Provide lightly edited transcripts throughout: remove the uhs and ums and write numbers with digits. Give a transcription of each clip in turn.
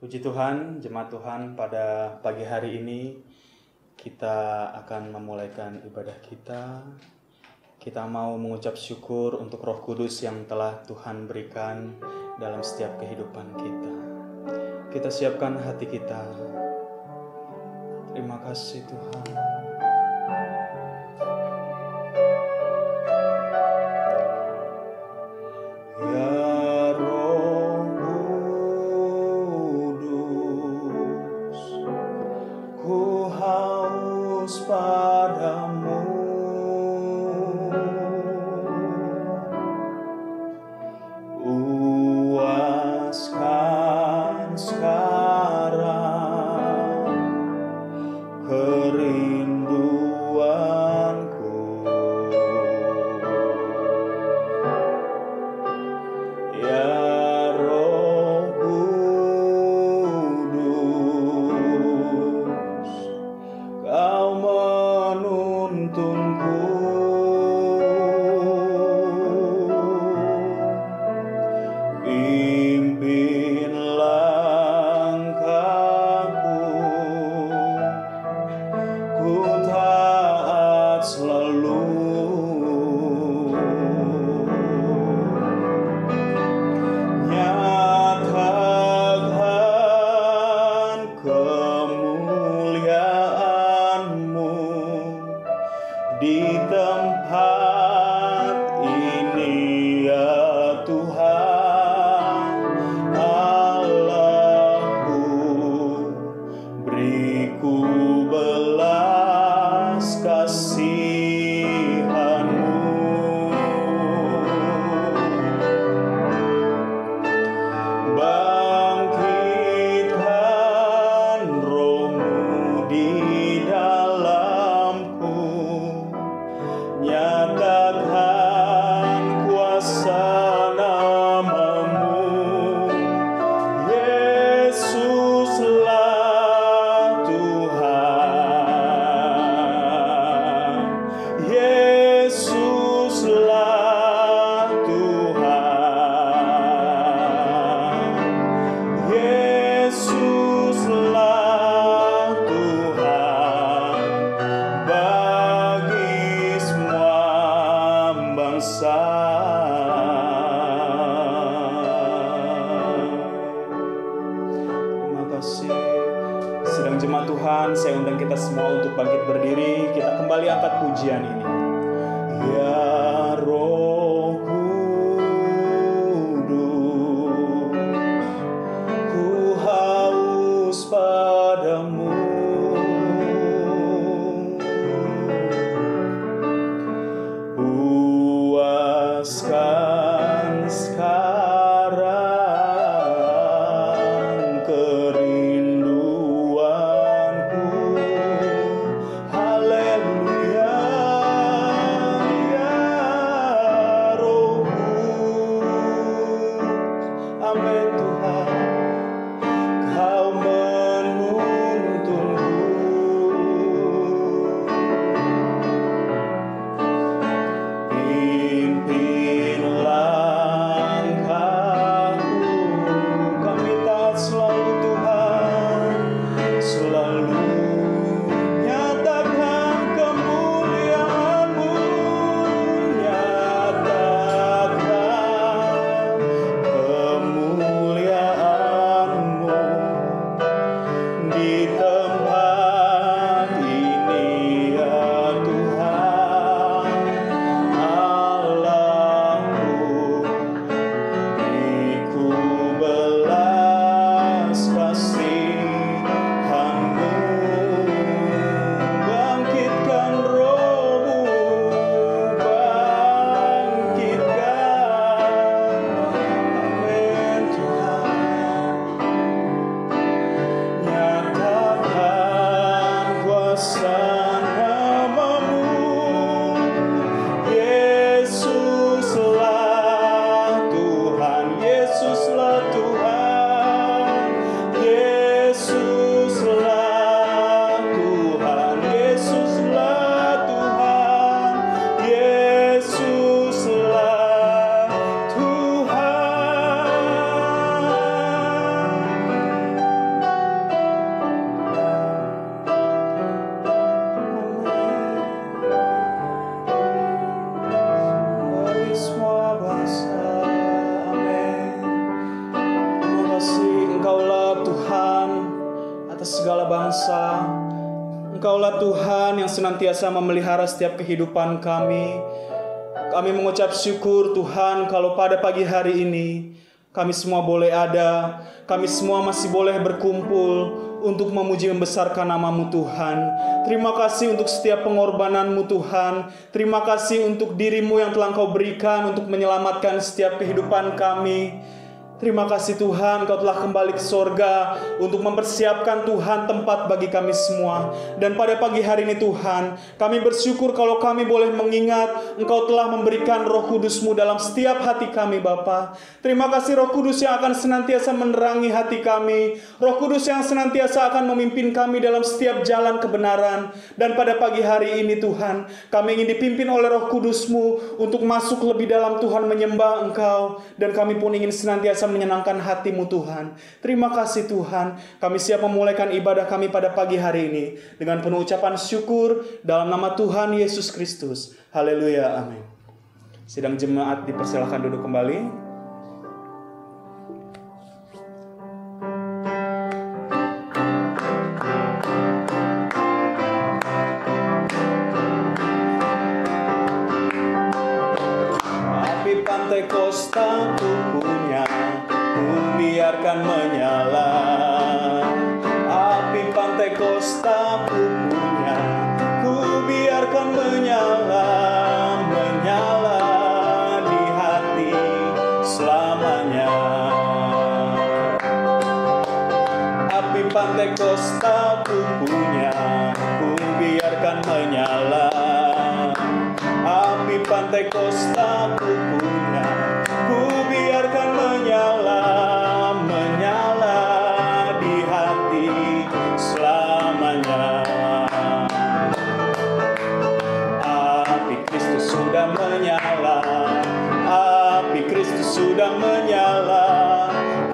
Puji Tuhan, jemaat Tuhan, pada pagi hari ini kita akan memulaikan ibadah kita. Kita mau mengucap syukur untuk Roh Kudus yang telah Tuhan berikan dalam setiap kehidupan kita. Kita siapkan hati kita. Terima kasih Tuhan. Sedang jemaat Tuhan, saya undang kita semua untuk bangkit berdiri. Kita kembali angkat pujian ini. Ya Roh Kudus, ku haus padamu. Puaskan sekarang kerinduanku. Haleluya, ya Roh Kudus. Amin Tuhan. Kau menuntun bangsa. Engkaulah Tuhan yang senantiasa memelihara setiap kehidupan kami. Kami mengucap syukur Tuhan kalau pada pagi hari ini kami semua boleh ada, kami semua masih boleh berkumpul untuk memuji membesarkan nama-Mu Tuhan. Terima kasih untuk setiap pengorbanan-Mu Tuhan. Terima kasih untuk diri-Mu yang telah Engkau berikan untuk menyelamatkan setiap kehidupan kami. Terima kasih Tuhan, Kau telah kembali ke sorga untuk mempersiapkan Tuhan tempat bagi kami semua. Dan pada pagi hari ini Tuhan, kami bersyukur kalau kami boleh mengingat Engkau telah memberikan Roh Kudus-Mu dalam setiap hati kami Bapa. Terima kasih Roh Kudus yang akan senantiasa menerangi hati kami. Roh Kudus yang senantiasa akan memimpin kami dalam setiap jalan kebenaran. Dan pada pagi hari ini Tuhan, kami ingin dipimpin oleh Roh Kudus-Mu untuk masuk lebih dalam Tuhan menyembah Engkau. Dan kami pun ingin senantiasa menyenangkan hati-Mu Tuhan. Terima kasih Tuhan. Kami siap memulaikan ibadah kami pada pagi hari ini dengan penuh ucapan syukur dalam nama Tuhan Yesus Kristus. Haleluya, amin. Sidang jemaat dipersilakan duduk kembali. Api pantai Kosta ku punya, ku biarkan menyala. Api pantai Kosta ku punya, ku biarkan menyala, menyala di hati selamanya. Api pantai Kosta ku punya, ku biarkan menyala. Api pantai Kosta ku punya, ku biarkan menyala, menyala di hati selamanya. Api Kristus sudah menyala, api Kristus sudah menyala.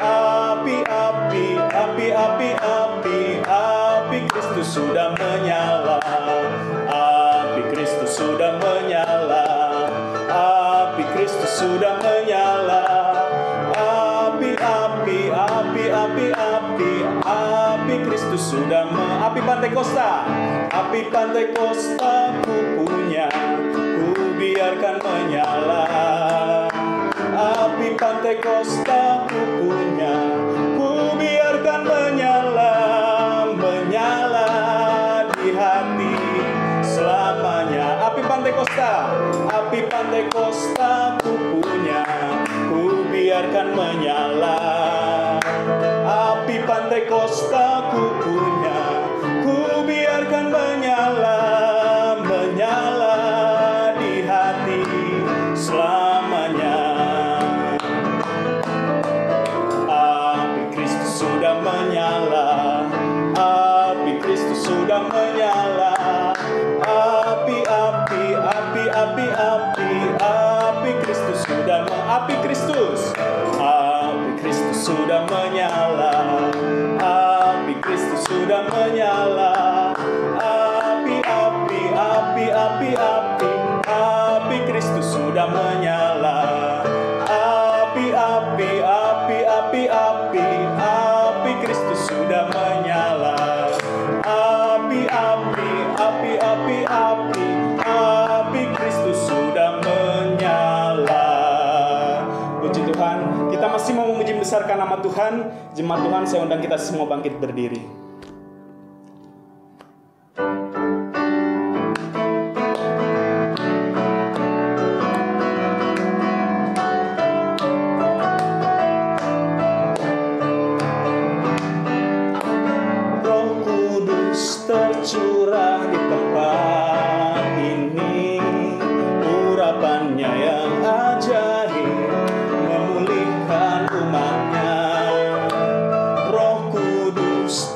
Api, api, api, api, api, api Kristus sudah menyala. Api Kristus sudah menyala. Api Kristus sudah menyala. Api, api, api, api, api, api Kristus sudah api pantai Kosta. Api pantai Kosta ku punya, ku biarkan menyala. Api pantai Kosta ku punya, ku biarkan menyala, menyala di hati selamanya. Api pantai Kosta, api pantai Kosta ku punya, ku biarkan menyala. Api pantai Kosta ku punya, ku biarkan menyala, menyala di hati selamanya. Api Kristus sudah menyala, api Kristus sudah menyala. Api, api, api, api, api, api Kristus sudah api Kristus. Api Kristus sudah menyala. Api Kristus sudah menyala. Api, api, api, api, api, api Kristus sudah menyala. Api, api, api, api, api, api Kristus sudah menyala. Api, api, api, api, api, api Kristus sudah menyala. Puji Tuhan, kita masih mau memuji besarkan nama Tuhan. Jemaat Tuhan, saya undang kita semua bangkit berdiri. Roh Kudus tercurah di tempat ini, urapannya yang ajaib memulihkan umatnya. Roh Kudus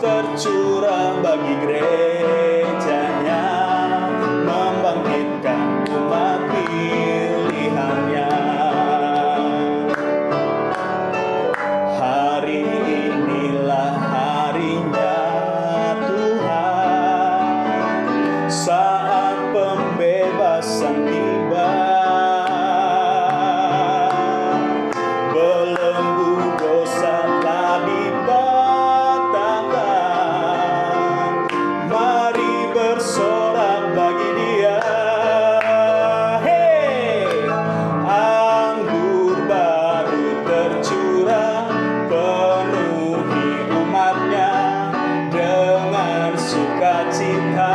sukacita.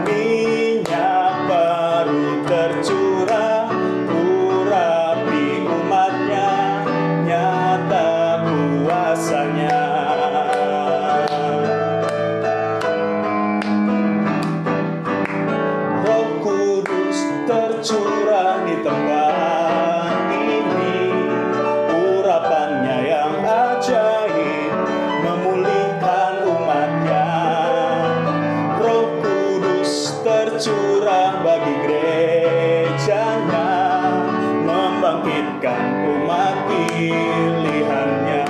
Minyak baru tercurah, urapi umatnya, nyata kuasanya. Roh Kudus tercurah di tempat ini, urapannya yang ajaib memulihkan umatnya. Roh Kudus tercurah bagi gerejanya, membangkitkan umat pilihannya.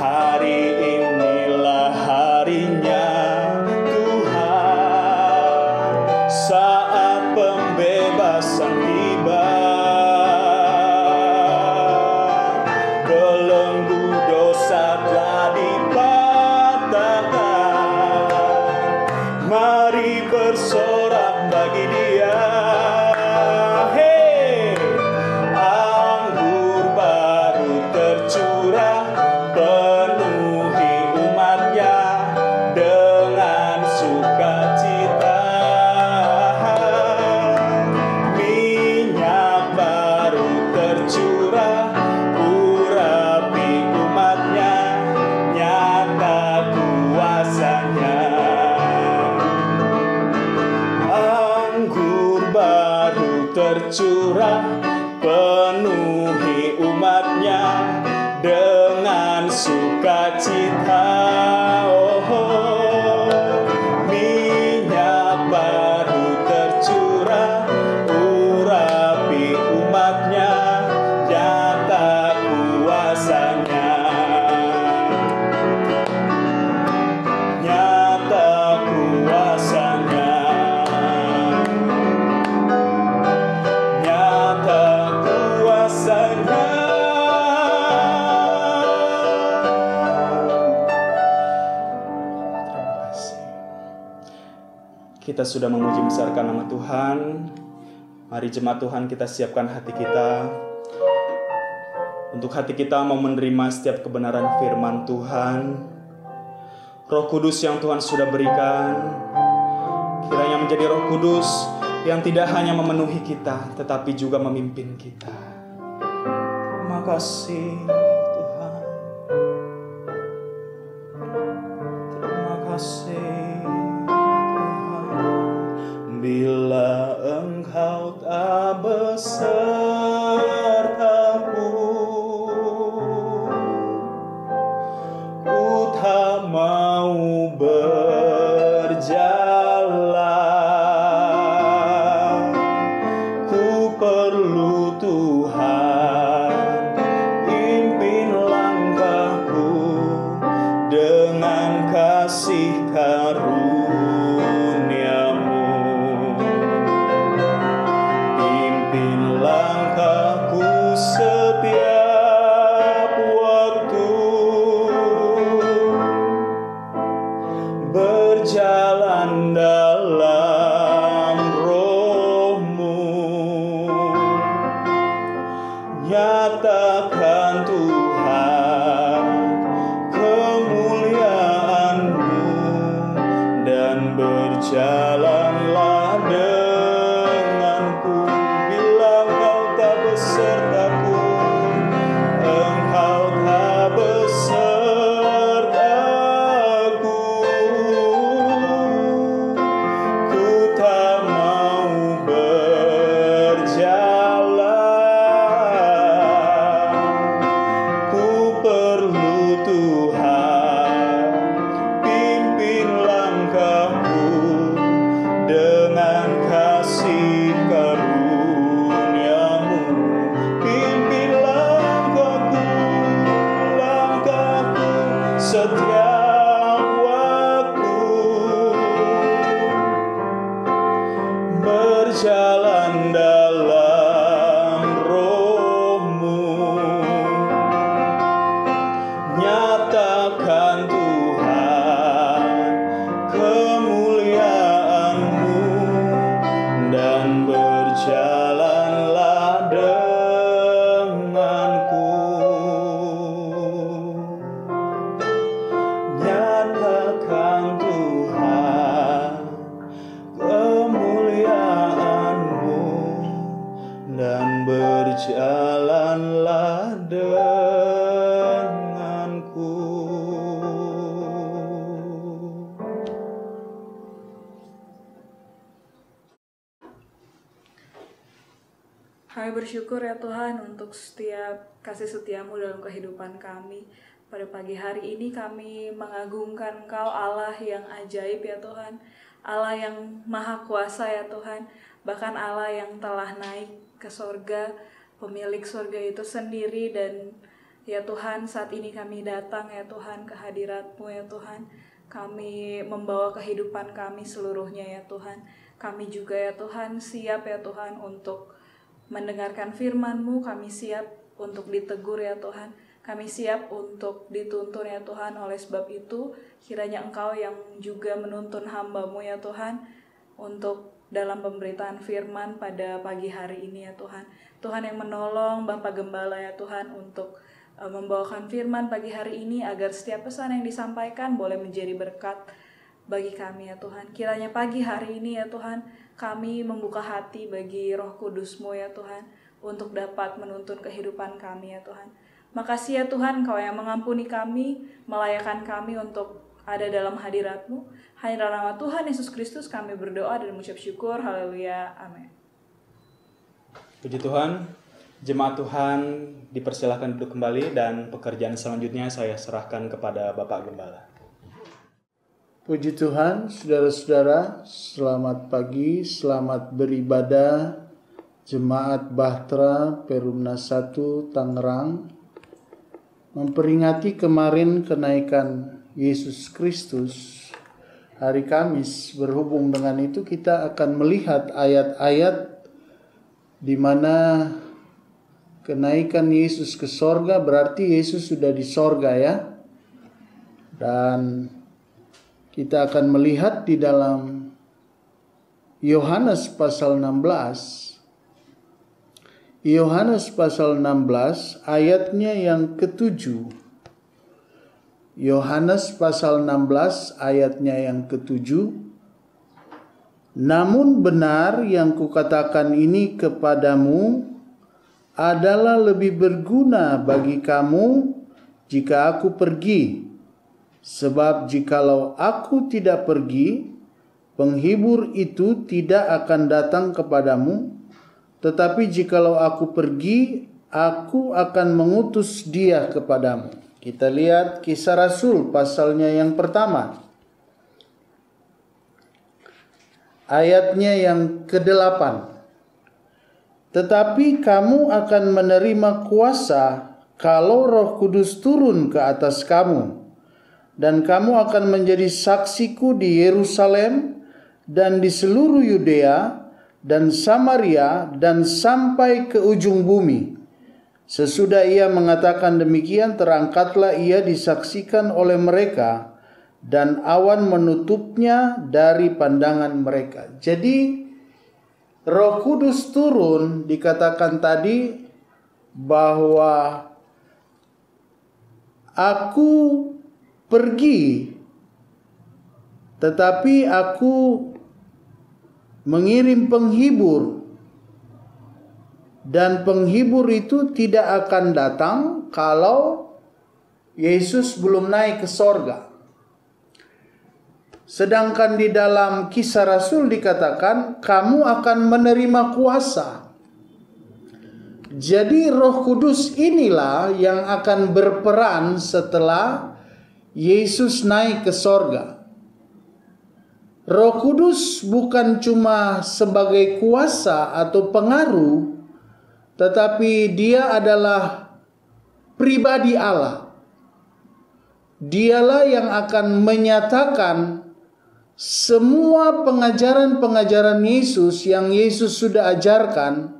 Hari inilah harinya Tuhan, saat pembebasan tiba. Belenggu dosa telah dipatahkan, mari bersorak bagi Dia. Hey, anggur baru tercurah, penuhi umatnya dengan sukacita. Minyak baru tercurah, urapi umatnya, nyata kuasanya. Anggur baru tercurah, penuhi umatnya dengan sukacita. Minyak baru tercurah, urapi umatnya, nyata kuasanya. Nyata kuasanya. Nyata kuasanya. Terima kasih. Kita sudah memuji besarkan nama Tuhan. Mari jemaat Tuhan, kita siapkan hati kita. Untuk hati kita mau menerima setiap kebenaran firman Tuhan. Roh Kudus yang Tuhan sudah berikan, kiranya menjadi Roh Kudus yang tidak hanya memenuhi kita, tetapi juga memimpin kita. Terima kasih Tuhan. Terima kasih Tuhan. Bila Engkau tak besertaku, ku tak mau berjalan. Ku perlu Tuhan, pimpin langkahku dengan kasih karunia-Mu. Pimpin langkahku setiap waktu, berjalan dalam Roh-Mu. Nyatakan Tuhan kemuliaan-Mu, dan berjalanlah denganku. Bila Engkau tak besertaku, Engkau tak besertaku, ku tak mau berjalan. Ku perlu Tuhan, pimpin langkahku dengan kasih karunia-Mu. Pimpin langkahku setiap waktu, berjalan dalam Roh-Mu. Nyatakan Tuhan kemuliaan-Mu, dan berjalanlah denganku. Kami bersyukur ya Tuhan untuk setiap kasih setia-Mu dalam kehidupan kami. Pada pagi hari ini kami mengagungkan Engkau, Allah yang ajaib ya Tuhan, Allah yang maha kuasa ya Tuhan, bahkan Allah yang telah naik ke sorga, pemilik sorga itu sendiri. Dan ya Tuhan, saat ini kami datang ya Tuhan ke hadirat-Mu ya Tuhan. Kami membawa kehidupan kami seluruhnya ya Tuhan. Kami juga ya Tuhan siap ya Tuhan untuk mendengarkan firman-Mu. Kami siap untuk ditegur ya Tuhan. Kami siap untuk dituntun ya Tuhan. Oleh sebab itu kiranya Engkau yang juga menuntun hamba-Mu ya Tuhan untuk dalam pemberitaan firman pada pagi hari ini ya Tuhan. Tuhan yang menolong Bapak Gembala ya Tuhan untuk membawakan firman pagi hari ini, agar setiap pesan yang disampaikan boleh menjadi berkat bagi kami ya Tuhan. Kiranya pagi hari ini ya Tuhan, kami membuka hati bagi Roh Kudus-Mu ya Tuhan, untuk dapat menuntun kehidupan kami ya Tuhan. Makasih ya Tuhan, Engkau yang mengampuni kami, melayakkan kami untuk ada dalam hadirat-Mu. Hanya dalam nama Tuhan Yesus Kristus kami berdoa dan mengucap syukur. Haleluya. Amin. Puji Tuhan. Jemaat Tuhan dipersilahkan duduk kembali, dan pekerjaan selanjutnya saya serahkan kepada Bapak Gembala. Puji Tuhan, saudara-saudara, selamat pagi, selamat beribadah. Jemaat Bahtera Perumna 1 Tangerang memperingati kemarin kenaikan Yesus Kristus hari Kamis. Berhubung dengan itu kita akan melihat ayat-ayat di mana kenaikan Yesus ke sorga, berarti Yesus sudah di sorga ya. Dan kita akan melihat di dalam Yohanes pasal 16. Yohanes pasal 16 ayatnya yang ke-7. Yohanes pasal 16 ayatnya yang ke-7. Namun benar yang kukatakan ini kepadamu adalah lebih berguna bagi kamu jika aku pergi. Sebab jikalau aku tidak pergi, penghibur itu tidak akan datang kepadamu. Tetapi jikalau aku pergi, aku akan mengutus dia kepadamu. Kita lihat Kisah Rasul pasalnya yang pertama. Ayatnya yang ke-8. Tetapi kamu akan menerima kuasa kalau Roh Kudus turun ke atas kamu. Dan kamu akan menjadi saksiku di Yerusalem dan di seluruh Yudea dan Samaria dan sampai ke ujung bumi. Sesudah ia mengatakan demikian, terangkatlah ia disaksikan oleh mereka, dan awan menutupnya dari pandangan mereka. Jadi Roh Kudus turun, dikatakan tadi bahwa aku pergi, tetapi aku mengirim penghibur, dan penghibur itu tidak akan datang kalau Yesus belum naik ke sorga. Sedangkan di dalam Kisah Rasul dikatakan kamu akan menerima kuasa. Jadi Roh Kudus inilah yang akan berperan setelah Yesus naik ke sorga. Roh Kudus bukan cuma sebagai kuasa atau pengaruh, tetapi dia adalah pribadi Allah. Dialah yang akan menyatakan semua pengajaran-pengajaran Yesus yang Yesus sudah ajarkan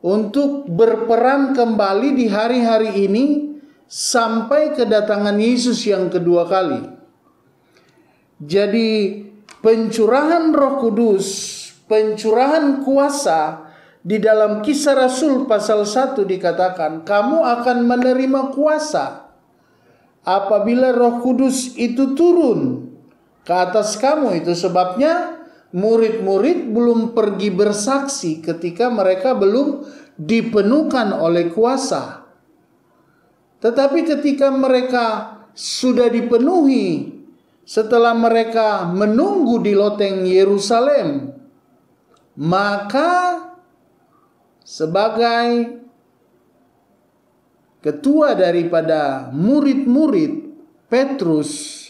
untuk berperan kembali di hari-hari ini sampai kedatangan Yesus yang kedua kali. Jadi pencurahan Roh Kudus, pencurahan kuasa di dalam Kisah Rasul pasal 1 dikatakan kamu akan menerima kuasa apabila Roh Kudus itu turun ke atas kamu. Itu sebabnya murid-murid belum pergi bersaksi ketika mereka belum dipenuhkan oleh kuasa. Tetapi ketika mereka sudah dipenuhi, setelah mereka menunggu di loteng Yerusalem, maka sebagai ketua daripada murid-murid Petrus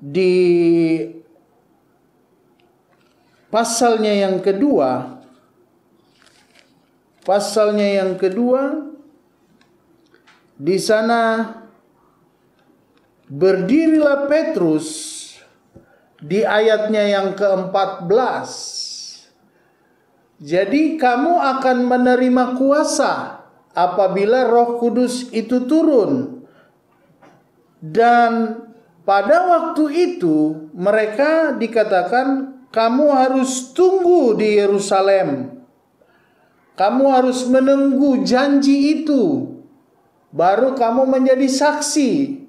di pasalnya yang kedua, di sana berdirilah Petrus di ayatnya yang ke-14. Jadi kamu akan menerima kuasa apabila Roh Kudus itu turun. Dan pada waktu itu mereka dikatakan kamu harus tunggu di Yerusalem. Kamu harus menunggu janji itu. Baru kamu menjadi saksi.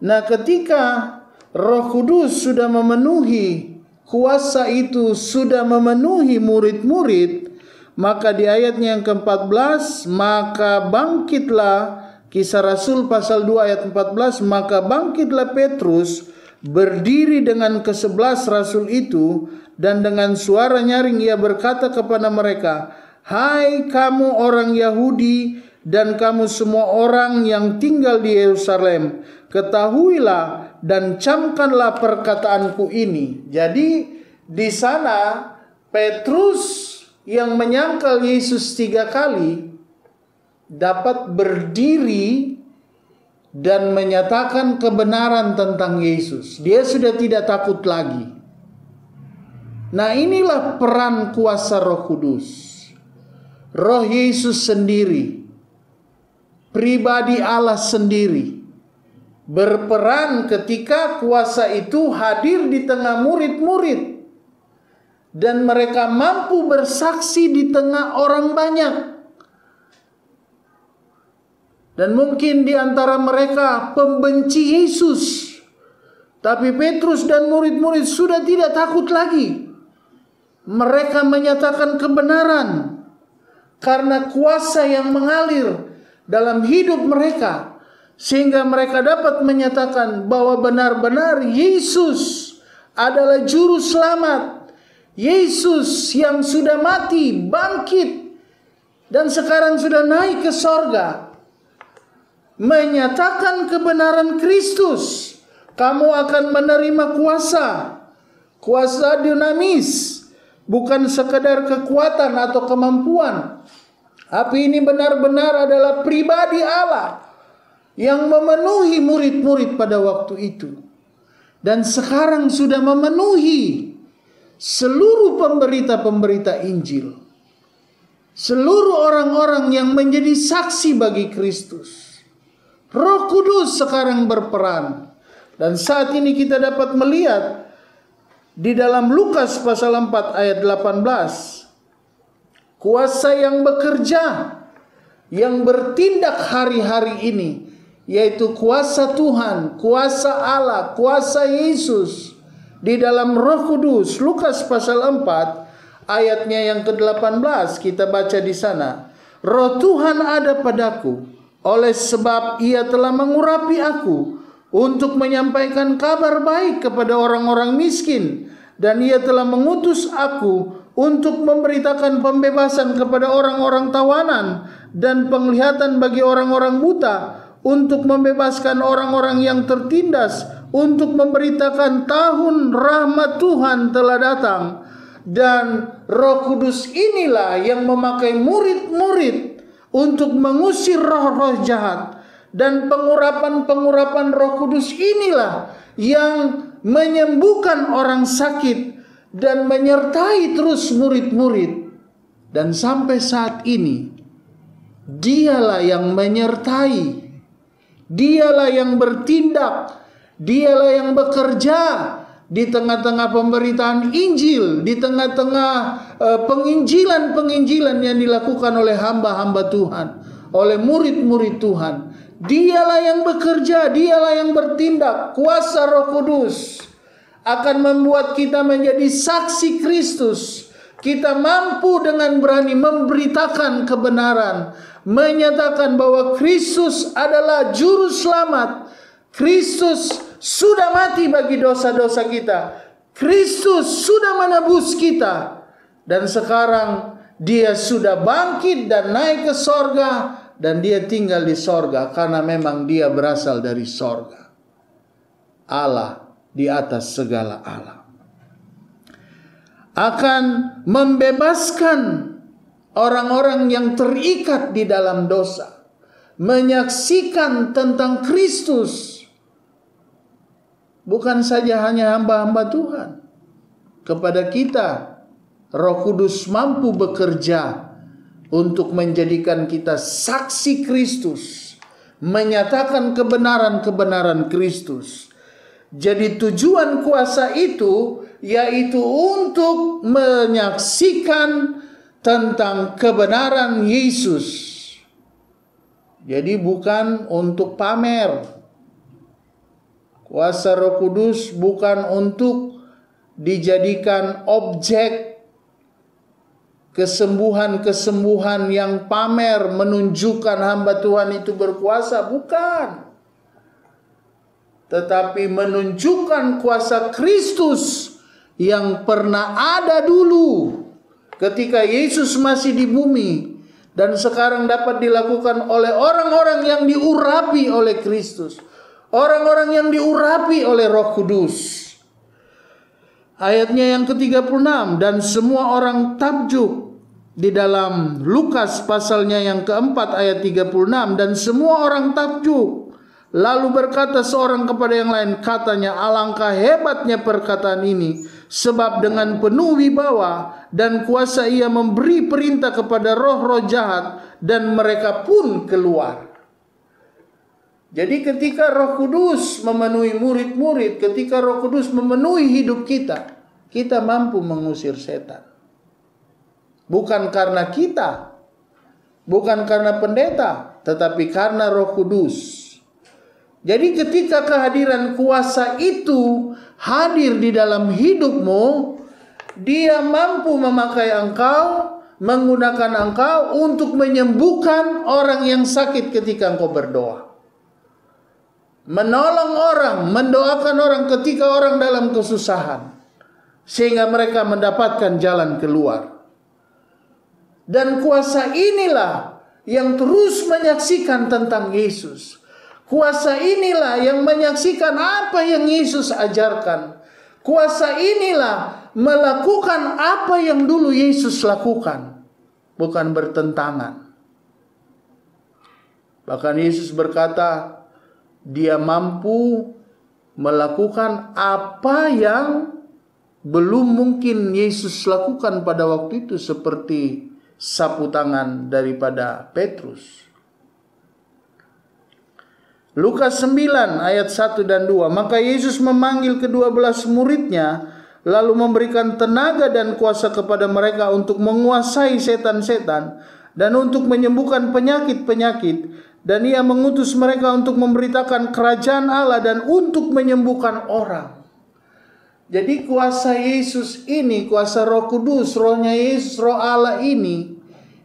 Nah, ketika Roh Kudus sudah memenuhi, kuasa itu sudah memenuhi murid-murid, maka di ayatnya yang ke-14, maka bangkitlah, Kisah Rasul pasal 2 ayat 14, maka bangkitlah Petrus berdiri dengan ke-11 rasul itu, dan dengan suara nyaring ia berkata kepada mereka, "Hai kamu orang Yahudi dan kamu semua orang yang tinggal di Yerusalem, ketahuilah dan camkanlah perkataanku ini." Jadi di sana Petrus yang menyangkal Yesus 3 kali dapat berdiri dan menyatakan kebenaran tentang Yesus. Dia sudah tidak takut lagi. Nah, inilah peran kuasa Roh Kudus. Roh Yesus sendiri, pribadi Allah sendiri, berperan ketika kuasa itu hadir di tengah murid-murid. Dan mereka mampu bersaksi di tengah orang banyak. Dan mungkin di antara mereka pembenci Yesus. Tapi Petrus dan murid-murid sudah tidak takut lagi. Mereka menyatakan kebenaran. Karena kuasa yang mengalir dalam hidup mereka. Sehingga mereka dapat menyatakan bahwa benar-benar Yesus adalah juru selamat. Yesus yang sudah mati, bangkit. Dan sekarang sudah naik ke sorga. Menyatakan kebenaran Kristus. Kamu akan menerima kuasa. Kuasa dinamis. Bukan sekedar kekuatan atau kemampuan. Tapi ini benar-benar adalah pribadi Allah. Yang memenuhi murid-murid pada waktu itu. Dan sekarang sudah memenuhi seluruh pemberita-pemberita Injil. Seluruh orang-orang yang menjadi saksi bagi Kristus. Roh Kudus sekarang berperan. Dan saat ini kita dapat melihat di dalam Lukas pasal 4 ayat 18. Kuasa yang bekerja, yang bertindak hari-hari ini, yaitu kuasa Tuhan, kuasa Allah, kuasa Yesus di dalam Roh Kudus. Lukas pasal 4 ayatnya yang ke-18 kita baca di sana. Roh Tuhan ada padaku, oleh sebab ia telah mengurapi aku untuk menyampaikan kabar baik kepada orang-orang miskin. Dan ia telah mengutus aku untuk memberitakan pembebasan kepada orang-orang tawanan dan penglihatan bagi orang-orang buta, untuk membebaskan orang-orang yang tertindas, untuk memberitakan tahun rahmat Tuhan telah datang. Dan Roh Kudus inilah yang memakai murid-murid untuk mengusir roh-roh jahat. Dan pengurapan-pengurapan Roh Kudus inilah yang menyembuhkan orang sakit dan menyertai terus murid-murid. Dan sampai saat ini dialah yang menyertai, dialah yang bertindak, dialah yang bekerja di tengah-tengah pemberitaan Injil, di tengah-tengah penginjilan-penginjilan yang dilakukan oleh hamba-hamba Tuhan, oleh murid-murid Tuhan. Dialah yang bekerja, dialah yang bertindak. Kuasa Roh Kudus akan membuat kita menjadi saksi Kristus. Kita mampu dengan berani memberitakan kebenaran, menyatakan bahwa Kristus adalah juru selamat. Kristus sudah mati bagi dosa-dosa kita. Kristus sudah menebus kita. Dan sekarang dia sudah bangkit dan naik ke sorga, dan dia tinggal di sorga karena memang dia berasal dari sorga. Allah di atas segala alam akan membebaskan orang-orang yang terikat di dalam dosa, menyaksikan tentang Kristus. Bukan saja hanya hamba-hamba Tuhan, kepada kita Roh Kudus mampu bekerja untuk menjadikan kita saksi Kristus, menyatakan kebenaran-kebenaran Kristus. Jadi tujuan kuasa itu yaitu untuk menyaksikan tentang kebenaran Yesus. Jadi bukan untuk pamer. Kuasa Roh Kudus bukan untuk dijadikan objek kesembuhan-kesembuhan yang pamer, menunjukkan hamba Tuhan itu berkuasa, bukan. Tetapi menunjukkan kuasa Kristus yang pernah ada dulu ketika Yesus masih di bumi, dan sekarang dapat dilakukan oleh orang-orang yang diurapi oleh Kristus, orang-orang yang diurapi oleh Roh Kudus. Ayatnya yang ke-36, dan semua orang takjub. Di dalam Lukas pasalnya yang keempat ayat 36, dan semua orang takjub. Lalu berkata seorang kepada yang lain, katanya, alangkah hebatnya perkataan ini, sebab dengan penuh wibawa dan kuasa ia memberi perintah kepada roh-roh jahat, dan mereka pun keluar. Jadi ketika Roh Kudus memenuhi murid-murid, ketika Roh Kudus memenuhi hidup kita, kita mampu mengusir setan. Bukan karena kita, bukan karena pendeta, tetapi karena Roh Kudus. Jadi ketika kehadiran kuasa itu hadir di dalam hidupmu, dia mampu memakai engkau, menggunakan engkau untuk menyembuhkan orang yang sakit ketika engkau berdoa. Menolong orang, mendoakan orang ketika orang dalam kesusahan, sehingga mereka mendapatkan jalan keluar. Dan kuasa inilah yang terus menyaksikan tentang Yesus. Kuasa inilah yang menyaksikan apa yang Yesus ajarkan. Kuasa inilah melakukan apa yang dulu Yesus lakukan, bukan bertentangan. Bahkan Yesus berkata, dia mampu melakukan apa yang belum mungkin Yesus lakukan pada waktu itu, seperti sapu tangan daripada Petrus. Lukas 9 ayat 1 dan 2. Maka Yesus memanggil ke-12 muridnya, lalu memberikan tenaga dan kuasa kepada mereka untuk menguasai setan-setan dan untuk menyembuhkan penyakit-penyakit. Dan ia mengutus mereka untuk memberitakan kerajaan Allah dan untuk menyembuhkan orang. Jadi kuasa Yesus ini, kuasa Roh Kudus, rohnya Yesus, roh Allah ini,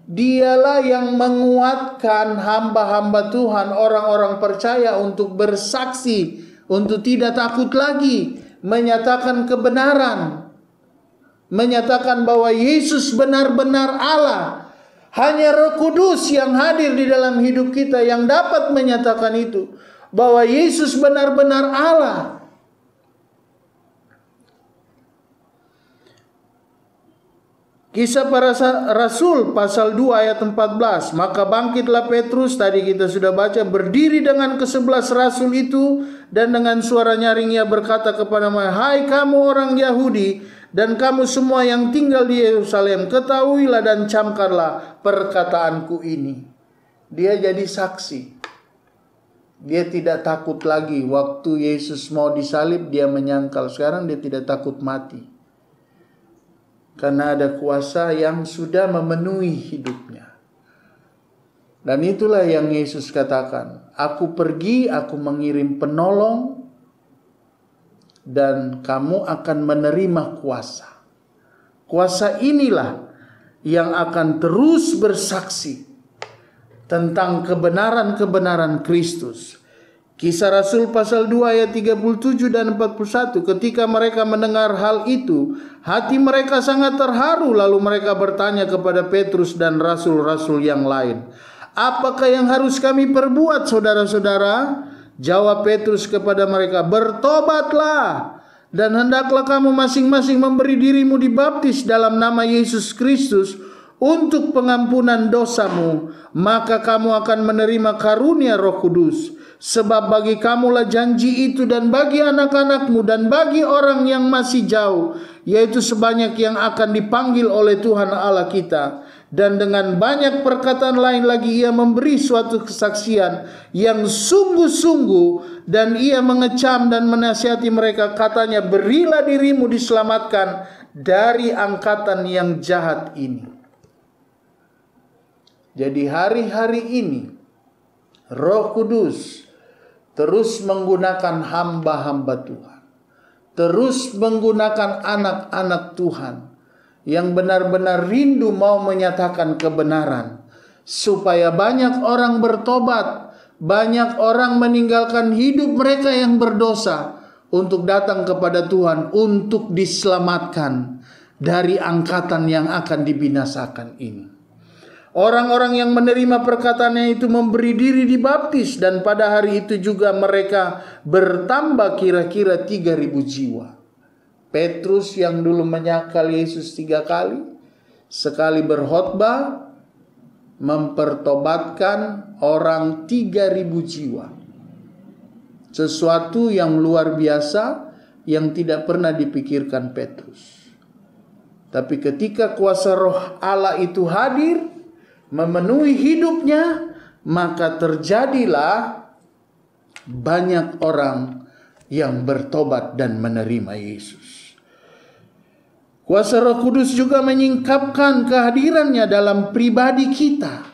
dialah yang menguatkan hamba-hamba Tuhan, orang-orang percaya untuk bersaksi, untuk tidak takut lagi, menyatakan kebenaran, menyatakan bahwa Yesus benar-benar Allah. Hanya Roh Kudus yang hadir di dalam hidup kita yang dapat menyatakan itu, bahwa Yesus benar-benar Allah. Kisah para Rasul pasal 2 ayat 14. Maka bangkitlah Petrus, tadi kita sudah baca, berdiri dengan ke-11 rasul itu, dan dengan suara nyaring ia berkata kepada mereka, hai kamu orang Yahudi dan kamu semua yang tinggal di Yerusalem, ketahuilah dan camkanlah perkataanku ini. Dia jadi saksi. Dia tidak takut lagi. Waktu Yesus mau disalib dia menyangkal. Sekarang dia tidak takut mati, karena ada kuasa yang sudah memenuhi hidupnya. Dan itulah yang Yesus katakan, aku pergi, aku mengirim penolong, dan kamu akan menerima kuasa. Kuasa inilah yang akan terus bersaksi tentang kebenaran-kebenaran Kristus. Kisah Rasul pasal 2 ayat 37 dan 41. Ketika mereka mendengar hal itu, hati mereka sangat terharu, lalu mereka bertanya kepada Petrus dan rasul-rasul yang lain, "Apakah yang harus kami perbuat, saudara-saudara?" Jawab Petrus kepada mereka, "Bertobatlah dan hendaklah kamu masing-masing memberi dirimu dibaptis dalam nama Yesus Kristus untuk pengampunan dosamu, maka kamu akan menerima karunia Roh Kudus. Sebab bagi kamulah janji itu, dan bagi anak-anakmu, dan bagi orang yang masih jauh, yaitu sebanyak yang akan dipanggil oleh Tuhan Allah kita." Dan dengan banyak perkataan lain lagi ia memberi suatu kesaksian yang sungguh-sungguh, dan ia mengecam dan menasihati mereka, katanya, "Berilah dirimu diselamatkan dari angkatan yang jahat ini." Jadi hari-hari ini Roh Kudus terus menggunakan hamba-hamba Tuhan, terus menggunakan anak-anak Tuhan yang benar-benar rindu mau menyatakan kebenaran, supaya banyak orang bertobat, banyak orang meninggalkan hidup mereka yang berdosa untuk datang kepada Tuhan, untuk diselamatkan dari angkatan yang akan dibinasakan ini. Orang-orang yang menerima perkataannya itu memberi diri dibaptis, dan pada hari itu juga mereka bertambah kira-kira 3.000 jiwa. Petrus yang dulu menyangkal Yesus 3 kali, sekali berkhotbah mempertobatkan orang 3.000 jiwa. Sesuatu yang luar biasa yang tidak pernah dipikirkan Petrus. Tapi ketika kuasa Roh Allah itu hadir memenuhi hidupnya, maka terjadilah banyak orang yang bertobat dan menerima Yesus. Kuasa Roh Kudus juga menyingkapkan kehadirannya dalam pribadi kita,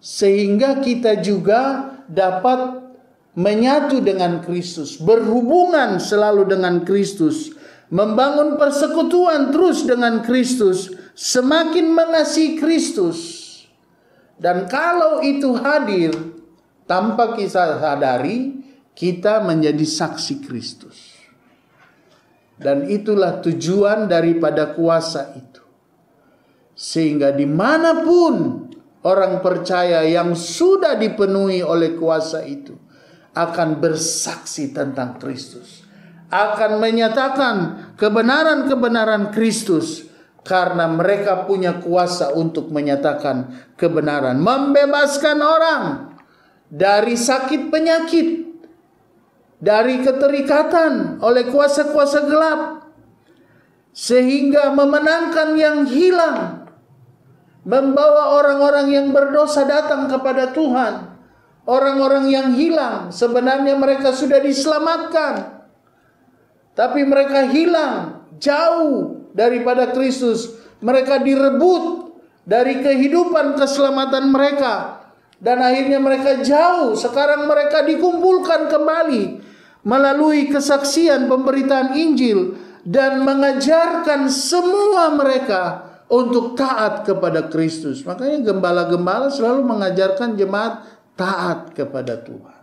sehingga kita juga dapat menyatu dengan Kristus, berhubungan selalu dengan Kristus, membangun persekutuan terus dengan Kristus, semakin mengasihi Kristus. Dan kalau itu hadir tanpa kita sadari, kita menjadi saksi Kristus. Dan itulah tujuan daripada kuasa itu, sehingga dimanapun orang percaya yang sudah dipenuhi oleh kuasa itu akan bersaksi tentang Kristus, akan menyatakan kebenaran-kebenaran Kristus, karena mereka punya kuasa untuk menyatakan kebenaran, membebaskan orang dari sakit penyakit, dari keterikatan oleh kuasa-kuasa gelap, sehingga memenangkan yang hilang, membawa orang-orang yang berdosa datang kepada Tuhan. Orang-orang yang hilang, sebenarnya mereka sudah diselamatkan, tapi mereka hilang jauh daripada Kristus. Mereka direbut dari kehidupan keselamatan mereka, dan akhirnya mereka jauh. Sekarang mereka dikumpulkan kembali melalui kesaksian pemberitaan Injil, dan mengajarkan semua mereka untuk taat kepada Kristus. Makanya gembala-gembala selalu mengajarkan jemaat taat kepada Tuhan,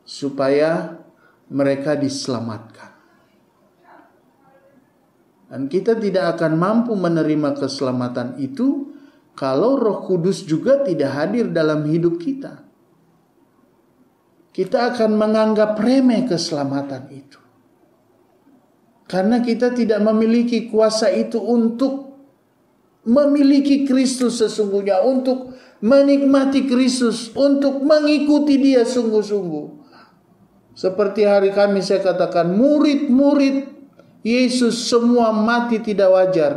supaya mereka diselamatkan. Dan kita tidak akan mampu menerima keselamatan itu kalau Roh Kudus juga tidak hadir dalam hidup kita. Kita akan menganggap remeh keselamatan itu, karena kita tidak memiliki kuasa itu untuk memiliki Kristus sesungguhnya, untuk menikmati Kristus, untuk mengikuti Dia sungguh-sungguh. Seperti hari Kamis saya katakan, murid-murid Yesus semua mati tidak wajar,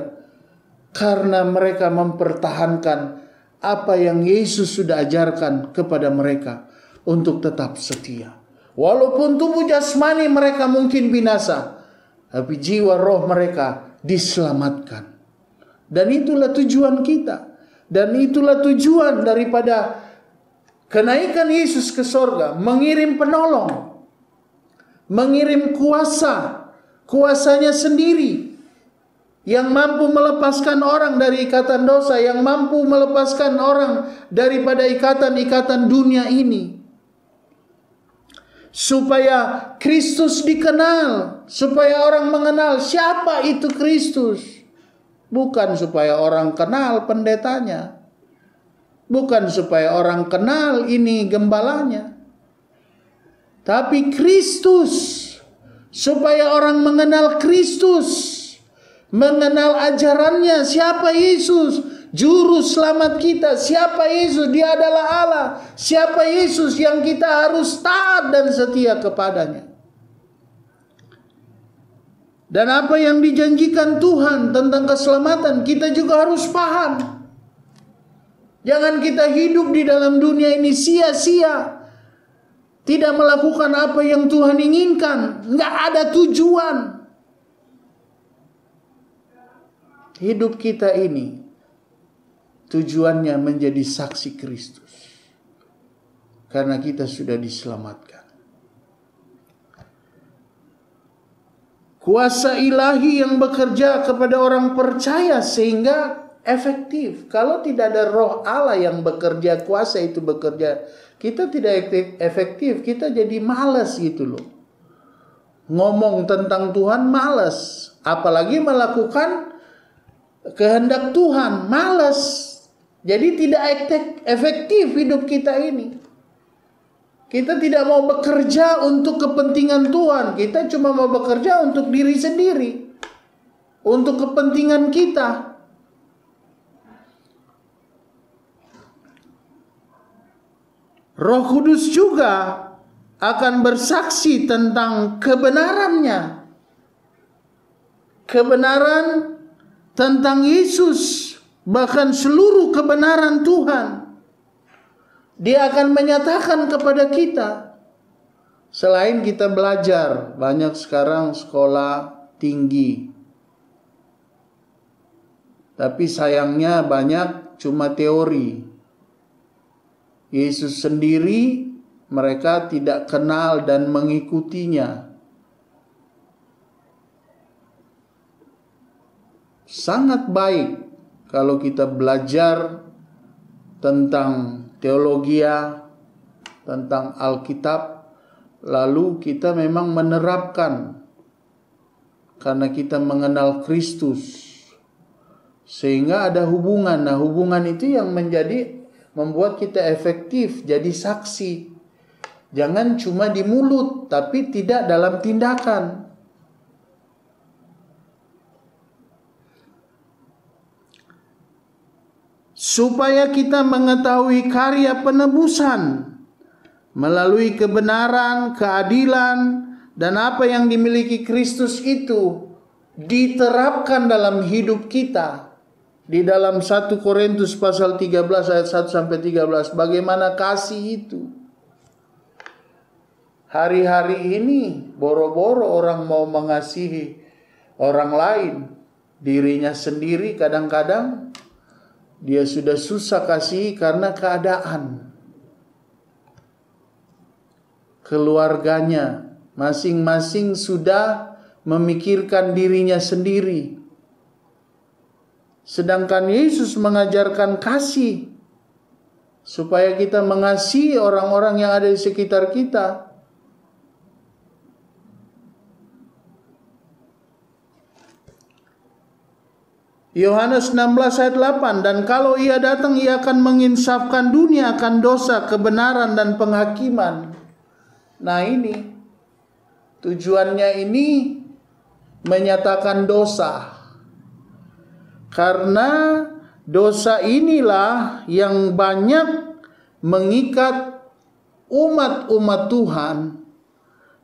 karena mereka mempertahankan apa yang Yesus sudah ajarkan kepada mereka untuk tetap setia. Walaupun tubuh jasmani mereka mungkin binasa, tapi jiwa roh mereka diselamatkan. Dan itulah tujuan kita. Dan itulah tujuan daripada kenaikan Yesus ke sorga, mengirim penolong, mengirim kuasa, kuasanya sendiri, yang mampu melepaskan orang dari ikatan dosa, yang mampu melepaskan orang daripada ikatan-ikatan dunia ini. Supaya Kristus dikenal, supaya orang mengenal siapa itu Kristus. Bukan supaya orang kenal pendetanya, bukan supaya orang kenal ini gembalanya, tapi Kristus. Supaya orang mengenal Kristus, mengenal ajarannya, siapa Yesus, juru selamat kita, siapa Yesus, dia adalah Allah, siapa Yesus yang kita harus taat dan setia kepadanya. Dan apa yang dijanjikan Tuhan tentang keselamatan, kita juga harus paham. Jangan kita hidup di dalam dunia ini sia-sia, tidak melakukan apa yang Tuhan inginkan, nggak ada tujuan. Hidup kita ini tujuannya menjadi saksi Kristus, karena kita sudah diselamatkan. Kuasa ilahi yang bekerja kepada orang percaya sehingga efektif. Kalau tidak ada roh Allah yang bekerja, kuasa itu bekerja, kita tidak efektif, kita jadi malas gitu loh. Ngomong tentang Tuhan malas, apalagi melakukan kehendak Tuhan malas. Jadi tidak efektif hidup kita ini. Kita tidak mau bekerja untuk kepentingan Tuhan, kita cuma mau bekerja untuk diri sendiri, untuk kepentingan kita. Roh Kudus juga akan bersaksi tentang kebenarannya. Kebenaran tentang Yesus, bahkan seluruh kebenaran Tuhan. Dia akan menyatakan kepada kita. Selain kita belajar, banyak sekarang sekolah tinggi. Tapi sayangnya banyak cuma teori. Yesus sendiri mereka tidak kenal dan mengikutinya. Sangat baik kalau kita belajar tentang teologi, tentang Alkitab, lalu kita memang menerapkan karena kita mengenal Kristus, sehingga ada hubungan. Nah, hubungan itu yang membuat kita efektif jadi saksi. Jangan cuma di mulut tapi tidak dalam tindakan. Supaya kita mengetahui karya penebusan melalui kebenaran, keadilan, dan apa yang dimiliki Kristus itu diterapkan dalam hidup kita. Di dalam 1 Korintus pasal 13 ayat 1 sampai 13, bagaimana kasih itu? Hari-hari ini boro-boro orang mau mengasihi orang lain, dirinya sendiri kadang-kadang dia sudah susah kasih karena keadaan. Keluarganya masing-masing sudah memikirkan dirinya sendiri. Sedangkan Yesus mengajarkan kasih supaya kita mengasihi orang-orang yang ada di sekitar kita. Yohanes 16 ayat 8, dan kalau ia datang ia akan menginsafkan dunia akan dosa, kebenaran dan penghakiman. Nah ini tujuannya ini menyatakan dosa. Karena dosa inilah yang banyak mengikat umat-umat Tuhan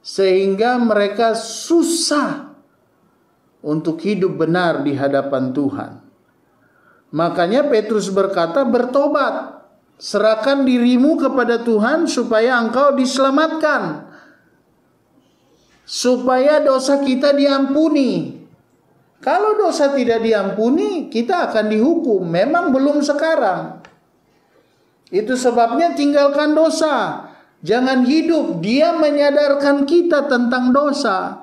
sehingga mereka susah untuk hidup benar di hadapan Tuhan. Makanya Petrus berkata, bertobat, serahkan dirimu kepada Tuhan supaya engkau diselamatkan, supaya dosa kita diampuni. Kalau dosa tidak diampuni, kita akan dihukum. Memang belum sekarang. Itu sebabnya tinggalkan dosa. Jangan hidup. Dia menyadarkan kita tentang dosa.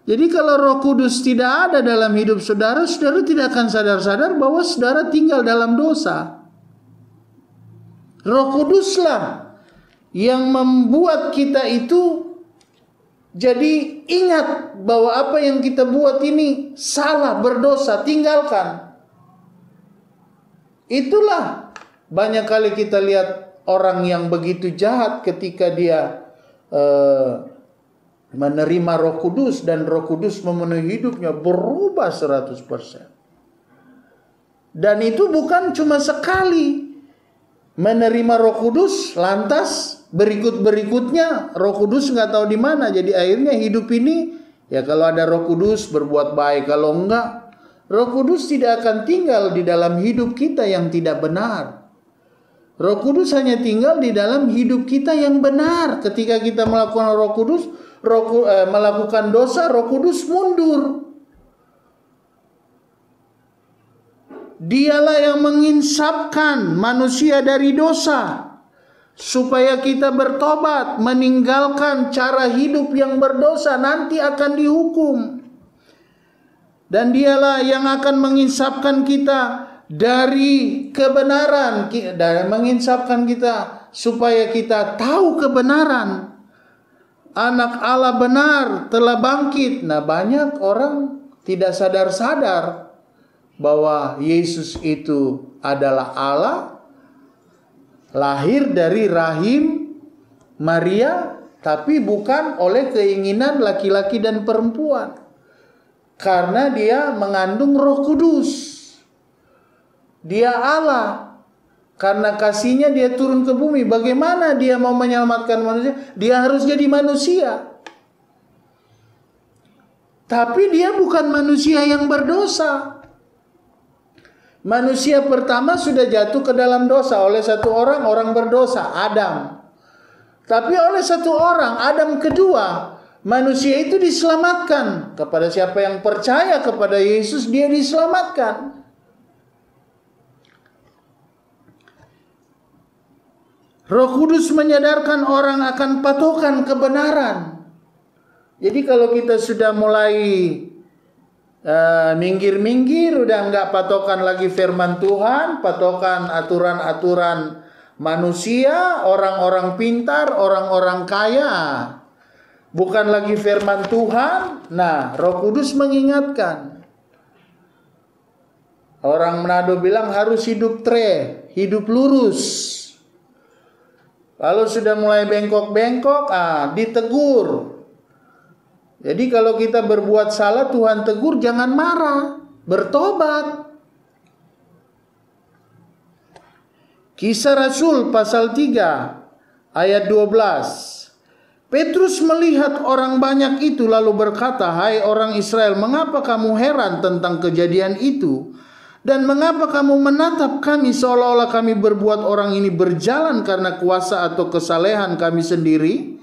Jadi kalau Roh Kudus tidak ada dalam hidup saudara, saudara tidak akan sadar-sadar bahwa saudara tinggal dalam dosa. Roh Kuduslah yang membuat kita itu jadi ingat bahwa apa yang kita buat ini salah, berdosa, tinggalkan. Itulah banyak kali kita lihat orang yang begitu jahat ketika dia menerima Roh Kudus dan Roh Kudus memenuhi hidupnya, berubah 100%. Dan itu bukan cuma sekali menerima Roh Kudus, lantas berikutnya Roh Kudus nggak tahu di mana. Jadi akhirnya hidup ini ya kalau ada Roh Kudus berbuat baik, kalau enggak Roh Kudus tidak akan tinggal di dalam hidup kita yang tidak benar. Roh Kudus hanya tinggal di dalam hidup kita yang benar. Ketika kita melakukan Roh Kudus, melakukan dosa, Roh Kudus mundur. Dialah yang menginsapkan manusia dari dosa, supaya kita bertobat, meninggalkan cara hidup yang berdosa, nanti akan dihukum. Dan dialah yang akan menginsapkan kita dari kebenaran, dan menginsapkan kita supaya kita tahu kebenaran. Anak Allah benar telah bangkit. Nah, banyak orang tidak sadar-sadar bahwa Yesus itu adalah Allah, lahir dari rahim Maria, tapi bukan oleh keinginan laki-laki dan perempuan. Karena dia mengandung Roh Kudus. Dia Allah. Karena kasihnya dia turun ke bumi. Bagaimana dia mau menyelamatkan manusia? Dia harus jadi manusia. Tapi dia bukan manusia yang berdosa. Manusia pertama sudah jatuh ke dalam dosa oleh satu orang berdosa, Adam. Tapi oleh satu orang, Adam kedua, manusia itu diselamatkan. Kepada siapa yang percaya kepada Yesus, dia diselamatkan. Roh Kudus menyadarkan orang akan patokan kebenaran. Jadi kalau kita sudah mulai minggir-minggir, udah nggak patokan lagi firman Tuhan, patokan aturan-aturan manusia, orang-orang pintar, orang-orang kaya, bukan lagi firman Tuhan. Nah, Roh Kudus mengingatkan. Orang Manado bilang harus hidup hidup lurus. Kalau sudah mulai bengkok-bengkok, ditegur. Jadi kalau kita berbuat salah, Tuhan tegur, jangan marah, bertobat. Kisah Rasul pasal 3 ayat 12. Petrus melihat orang banyak itu lalu berkata, "Hai orang Israel, mengapa kamu heran tentang kejadian itu? Dan mengapa kamu menatap kami seolah-olah kami berbuat orang ini berjalan karena kuasa atau kesalehan kami sendiri?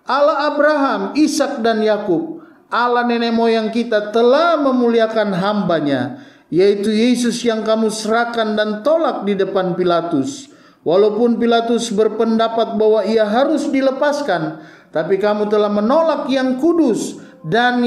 Allah Abraham, Ishak dan Yakub, Allah nenek moyang kita telah memuliakan hambanya, yaitu Yesus yang kamu serahkan dan tolak di depan Pilatus. Walaupun Pilatus berpendapat bahwa ia harus dilepaskan, tapi kamu telah menolak yang kudus dan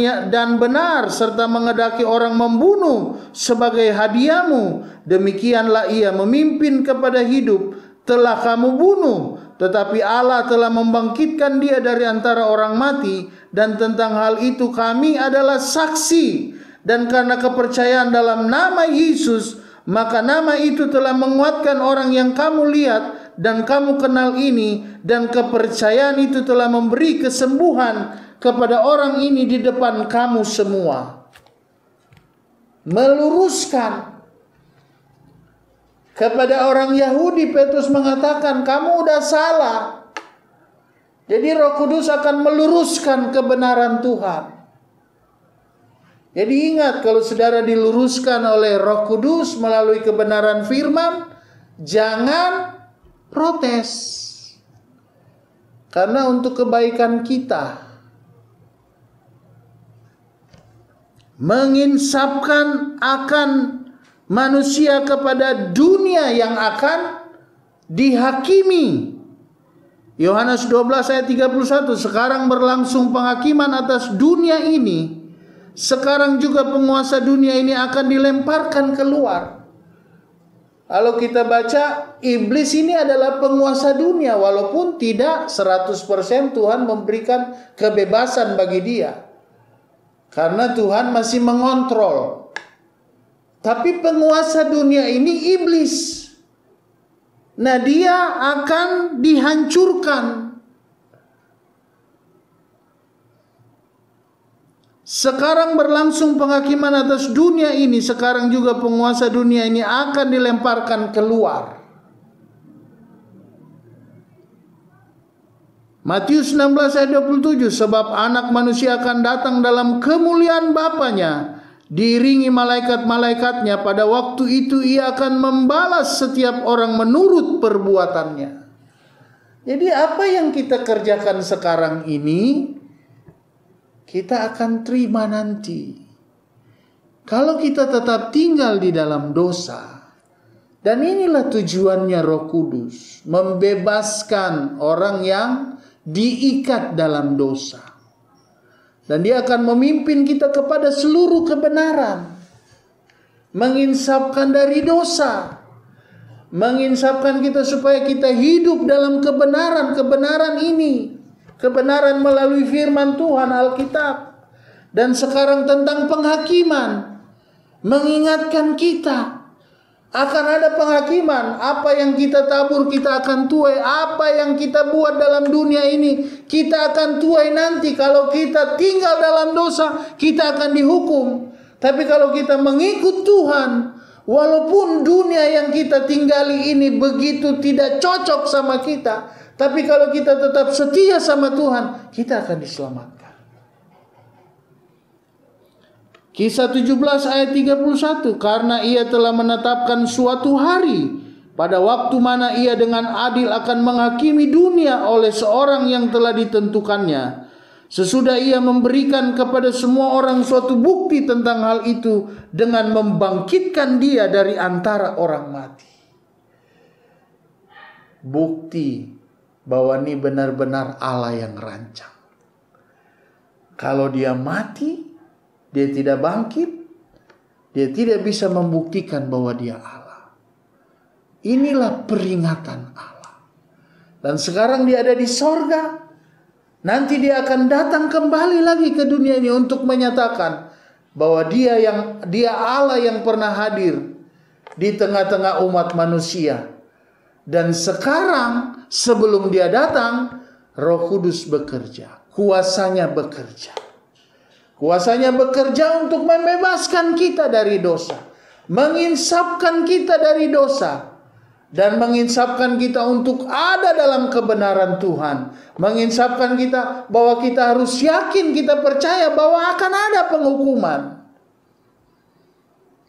benar, serta menghendaki orang membunuh sebagai hadiahmu. Demikianlah ia memimpin kepada hidup, telah kamu bunuh, tetapi Allah telah membangkitkan dia dari antara orang mati, dan tentang hal itu kami adalah saksi. Dan karena kepercayaan dalam nama Yesus, maka nama itu telah menguatkan orang yang kamu lihat dan kamu kenal ini, dan kepercayaan itu telah memberi kesembuhan kepada orang ini di depan kamu semua." Meluruskan kepada orang Yahudi, Petrus mengatakan, kamu udah salah. Jadi Roh Kudus akan meluruskan kebenaran Tuhan. Jadi ingat, kalau saudara diluruskan oleh Roh Kudus melalui kebenaran firman, jangan protes. Karena untuk kebaikan kita. Menginsapkan akan manusia kepada dunia yang akan dihakimi. Yohanes 12 ayat 31, sekarang berlangsung penghakiman atas dunia ini, sekarang juga penguasa dunia ini akan dilemparkan keluar. Kalau kita baca, iblis ini adalah penguasa dunia, walaupun tidak 100% Tuhan memberikan kebebasan bagi dia. Karena Tuhan masih mengontrol. Tapi penguasa dunia ini iblis. Nah, dia akan dihancurkan. Sekarang berlangsung penghakiman atas dunia ini. Sekarang juga penguasa dunia ini akan dilemparkan keluar. Matius 16 ayat 27. Sebab anak manusia akan datang dalam kemuliaan Bapanya, diiringi malaikat-malaikatnya. Pada waktu itu ia akan membalas setiap orang menurut perbuatannya. Jadi apa yang kita kerjakan sekarang ini, kita akan terima nanti. Kalau kita tetap tinggal di dalam dosa. Dan inilah tujuannya Roh Kudus. Membebaskan orang yang diikat dalam dosa. Dan dia akan memimpin kita kepada seluruh kebenaran. Menginsafkan dari dosa. Menginsafkan kita supaya kita hidup dalam kebenaran ini. Kebenaran melalui firman Tuhan Alkitab. Dan sekarang tentang penghakiman. Mengingatkan kita. Akan ada penghakiman. Apa yang kita tabur kita akan tuai. Apa yang kita buat dalam dunia ini kita akan tuai nanti. Kalau kita tinggal dalam dosa, kita akan dihukum. Tapi kalau kita mengikut Tuhan, walaupun dunia yang kita tinggali ini begitu tidak cocok sama kita, tapi kalau kita tetap setia sama Tuhan, kita akan diselamatkan. Kisah 17 ayat 31. Karena ia telah menetapkan suatu hari, pada waktu mana ia dengan adil akan menghakimi dunia oleh seorang yang telah ditentukannya. Sesudah ia memberikan kepada semua orang suatu bukti tentang hal itu, dengan membangkitkan dia dari antara orang mati. Bukti bahwa ini benar-benar Allah yang rancang. Kalau dia mati, dia tidak bangkit, dia tidak bisa membuktikan bahwa dia Allah. Inilah peringatan Allah. Dan sekarang dia ada di sorga. Nanti dia akan datang kembali lagi ke dunia ini untuk menyatakan bahwa dia Allah yang pernah hadir di tengah-tengah umat manusia. Dan sekarang sebelum dia datang, Roh Kudus bekerja, kuasanya bekerja. Kuasanya bekerja untuk membebaskan kita dari dosa, menginsafkan kita dari dosa, dan menginsafkan kita untuk ada dalam kebenaran Tuhan. Menginsafkan kita bahwa kita harus yakin, kita percaya bahwa akan ada penghukuman.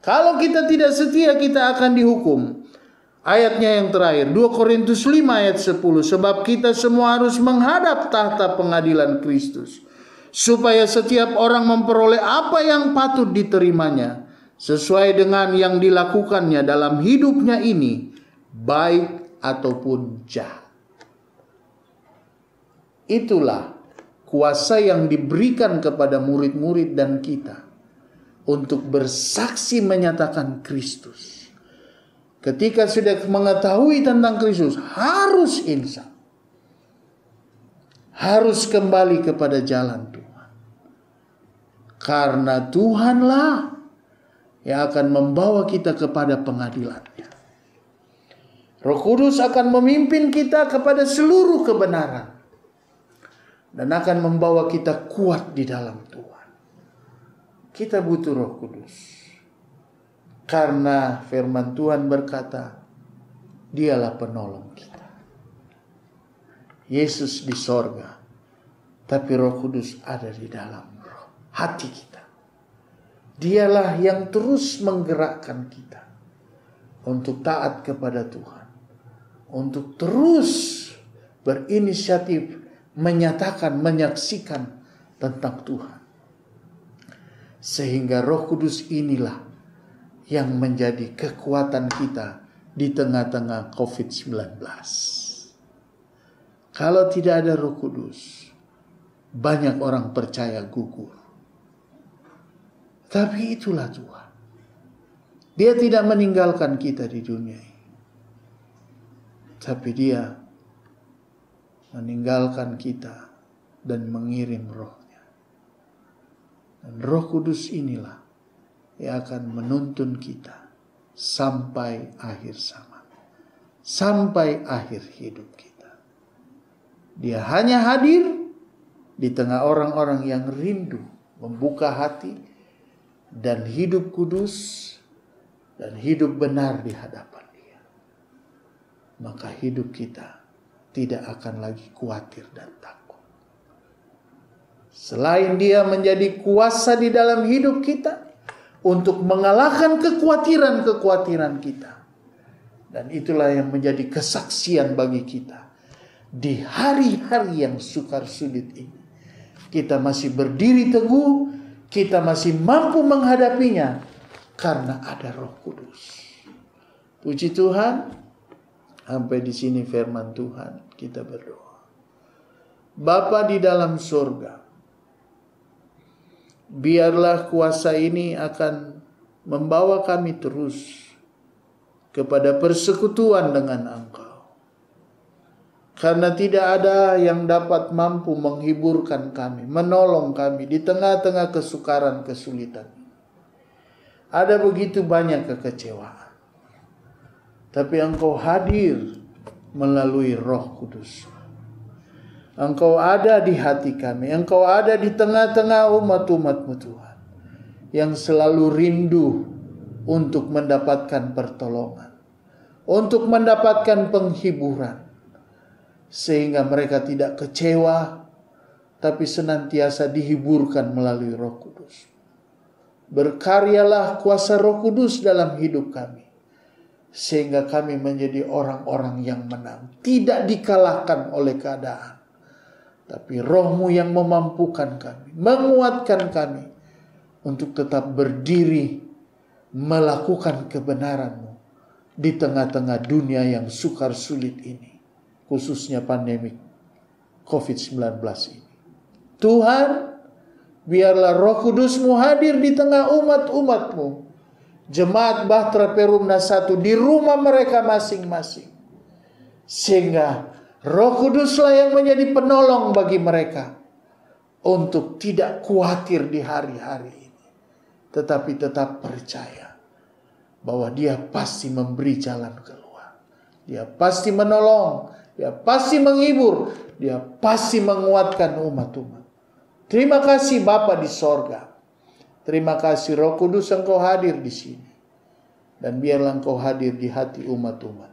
Kalau kita tidak setia, kita akan dihukum. Ayatnya yang terakhir, 2 Korintus 5 ayat 10. Sebab kita semua harus menghadap tahta pengadilan Kristus, supaya setiap orang memperoleh apa yang patut diterimanya, sesuai dengan yang dilakukannya dalam hidupnya ini, baik ataupun jahat. Itulah kuasa yang diberikan kepada murid-murid dan kita untuk bersaksi menyatakan Kristus. Ketika sudah mengetahui tentang Kristus, harus insaf. Harus kembali kepada jalan Tuhan. Karena Tuhanlah yang akan membawa kita kepada pengadilannya. Roh Kudus akan memimpin kita kepada seluruh kebenaran. Dan akan membawa kita kuat di dalam Tuhan. Kita butuh Roh Kudus. Karena firman Tuhan berkata, dialah penolong kita. Yesus di sorga, tapi Roh Kudus ada di dalam hati kita. Dialah yang terus menggerakkan kita untuk taat kepada Tuhan, untuk terus berinisiatif menyatakan, menyaksikan tentang Tuhan. Sehingga Roh Kudus inilah yang menjadi kekuatan kita di tengah-tengah COVID-19. Kalau tidak ada Roh Kudus, banyak orang percaya gugur. Tapi itulah Tuhan. Dia tidak meninggalkan kita di dunia ini. Tapi dia meninggalkan kita dan mengirim Roh-Nya. Dan Roh Kudus inilah yang akan menuntun kita sampai akhir zaman, sampai akhir hidup kita. Dia hanya hadir di tengah orang-orang yang rindu membuka hati dan hidup kudus dan hidup benar di hadapan Dia. Maka hidup kita tidak akan lagi khawatir dan takut. Selain Dia menjadi kuasa di dalam hidup kita untuk mengalahkan kekhawatiran-kekhawatiran kita. Dan itulah yang menjadi kesaksian bagi kita. Di hari-hari yang sukar sulit ini, kita masih berdiri teguh, kita masih mampu menghadapinya karena ada Roh Kudus. Puji Tuhan. Sampai di sini firman Tuhan, kita berdoa. Bapa di dalam surga, biarlah kuasa ini akan membawa kami terus kepada persekutuan dengan Engkau. Karena tidak ada yang dapat mampu menghiburkan kami, menolong kami di tengah-tengah kesukaran, kesulitan. Ada begitu banyak kekecewaan. Tapi Engkau hadir melalui Roh Kudus. Engkau ada di hati kami. Engkau ada di tengah-tengah umat-umat-Mu Tuhan. Yang selalu rindu untuk mendapatkan pertolongan. Untuk mendapatkan penghiburan. Sehingga mereka tidak kecewa. Tapi senantiasa dihiburkan melalui Roh Kudus. Berkaryalah kuasa Roh Kudus dalam hidup kami. Sehingga kami menjadi orang-orang yang menang. Tidak dikalahkan oleh keadaan. Tapi Roh-Mu yang memampukan kami. Menguatkan kami. Untuk tetap berdiri. Melakukan kebenaran-Mu. Di tengah-tengah dunia yang sukar sulit ini. Khususnya pandemik COVID-19 ini. Tuhan, biarlah Roh Kudus-Mu hadir di tengah umat-umat-Mu. Jemaat Bahtera Perumna 1 di rumah mereka masing-masing. Sehingga Roh Kuduslah yang menjadi penolong bagi mereka. Untuk tidak khawatir di hari-hari ini. Tetapi tetap percaya. Bahwa Dia pasti memberi jalan keluar. Dia pasti menolong. Dia pasti menghibur. Dia pasti menguatkan umat-umat. Terima kasih Bapa di sorga. Terima kasih Roh Kudus Engkau hadir di sini. Dan biarlah Engkau hadir di hati umat-umat.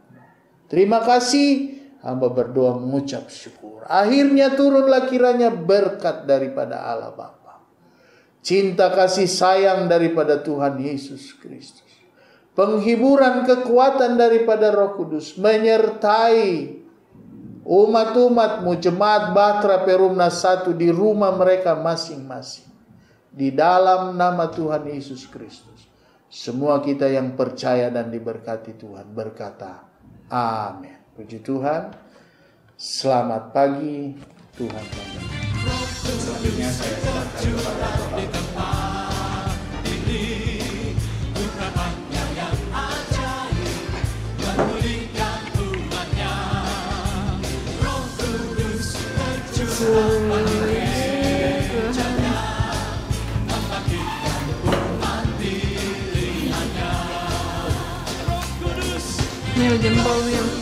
Terima kasih. Hamba berdoa mengucap syukur. Akhirnya turunlah kiranya berkat daripada Allah Bapa. Cinta kasih sayang daripada Tuhan Yesus Kristus. Penghiburan kekuatan daripada Roh Kudus. Menyertai umat-umat-Mu, Jemaat Bahtera Perumna 1 di rumah mereka masing-masing. Di dalam nama Tuhan Yesus Kristus. Semua kita yang percaya dan diberkati Tuhan berkata, amin. Puji Tuhan. Selamat pagi. Tuhan memberkati. Selanjutnya saya serahkan kepada Bapak. Ini jempol yang